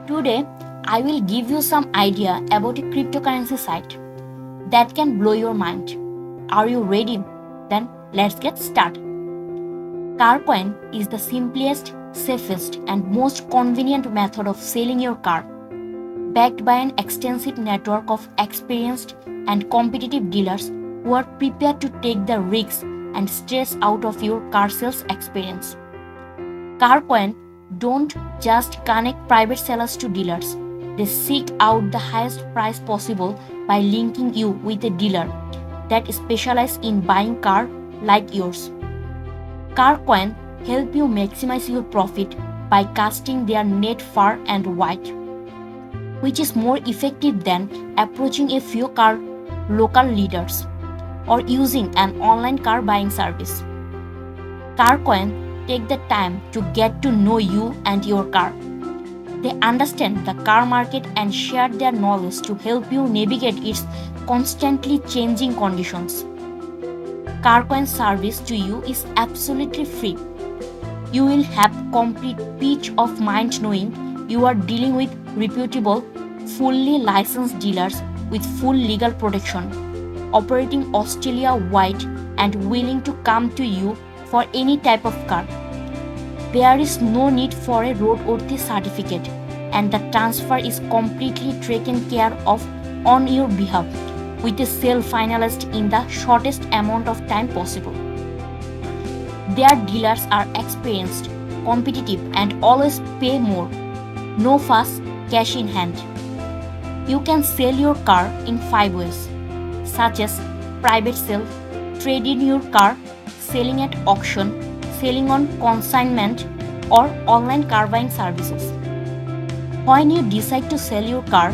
Today, I will give you some idea about a cryptocurrency site that can blow your mind. Are you ready? Then let's get started. CarCoin is the simplest, safest, and most convenient method of selling your car, backed by an extensive network of experienced and competitive dealers who are prepared to take the risks and stress out of your car sales experience. CarCoin don't just connect private sellers to dealers. They seek out the highest price possible by linking you with a dealer that specializes in buying car like yours. CarCoin help you maximize your profit by casting their net far and wide, which is more effective than approaching a few car local leaders or using an online car buying service. CarCoin take the time to get to know you and your car. They understand the car market and share their knowledge to help you navigate its constantly changing conditions. CarCoin service to you is absolutely free. You will have complete peace of mind knowing you are dealing with reputable, fully licensed dealers with full legal protection, operating Australia wide and willing to come to you for any type of car. There is no need for a roadworthy certificate, and the transfer is completely taken care of on your behalf with a sale finalized in the shortest amount of time possible. Their dealers are experienced, competitive, and always pay more. No fuss, cash in hand. You can sell your car in 5 ways, such as private sale, trade in your car, selling at auction, selling on consignment, or online car buying services. When you decide to sell your car,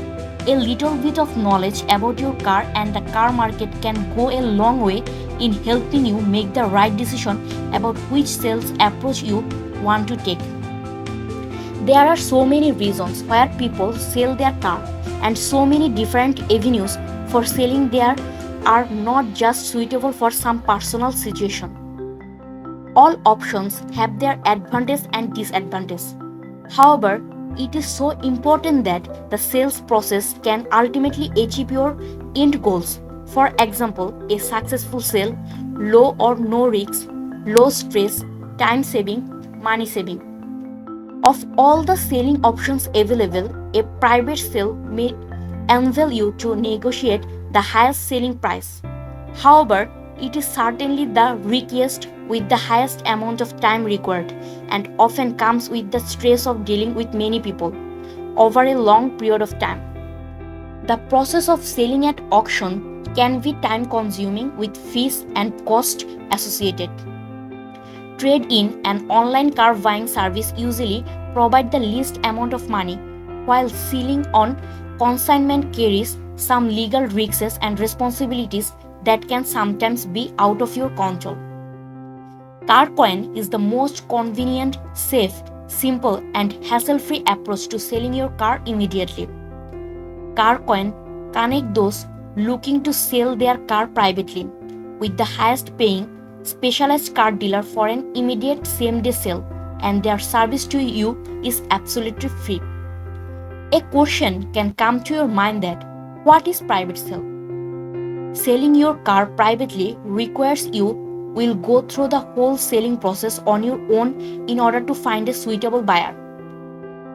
a little bit of knowledge about your car and the car market can go a long way in helping you make the right decision about which sales approach you want to take. There are so many reasons where people sell their car, and so many different avenues for selling there are not just suitable for some personal situation. All options have their advantages and disadvantages. However, it is so important that the sales process can ultimately achieve your end goals. For example, a successful sale, low or no risk, low stress, time saving, money saving. Of all the selling options available, a private sale may enable you to negotiate the highest selling price. However, it is certainly the riskiest with the highest amount of time required and often comes with the stress of dealing with many people over a long period of time. The process of selling at auction can be time consuming with fees and cost associated. Trade in and online car buying service usually provide the least amount of money, while selling on consignment carries some legal risks and responsibilities that can sometimes be out of your control. CarCoin is the most convenient, safe, simple, and hassle-free approach to selling your car immediately. CarCoin connects those looking to sell their car privately with the highest paying specialized car dealer for an immediate same-day sale, and their service to you is absolutely free. A question can come to your mind that what is private sale? Selling your car privately requires you will go through the whole selling process on your own in order to find a suitable buyer.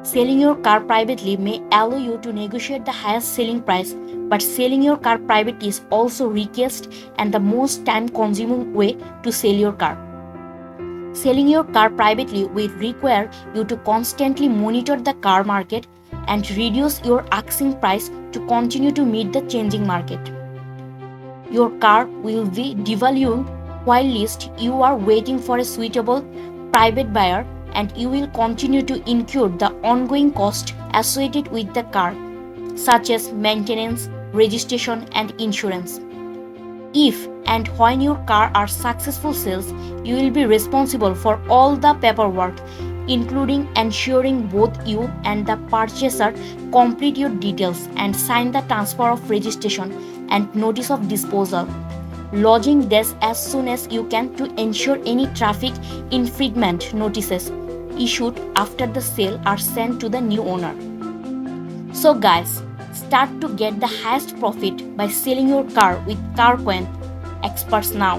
Selling your car privately may allow you to negotiate the highest selling price, but selling your car privately is also riskiest and the most time-consuming way to sell your car. Selling your car privately will require you to constantly monitor the car market and reduce your asking price to continue to meet the changing market. Your car will be devaluing whilst you are waiting for a suitable private buyer, and you will continue to incur the ongoing cost associated with the car, such as maintenance, registration, and insurance. If and when your car are successful sales, you will be responsible for all the paperwork, including ensuring both you and the purchaser complete your details and sign the transfer of registration and notice of disposal, lodging this as soon as you can to ensure any traffic infringement notices issued after the sale are sent to the new owner. So guys, start to get the highest profit by selling your car with CarCoin experts now.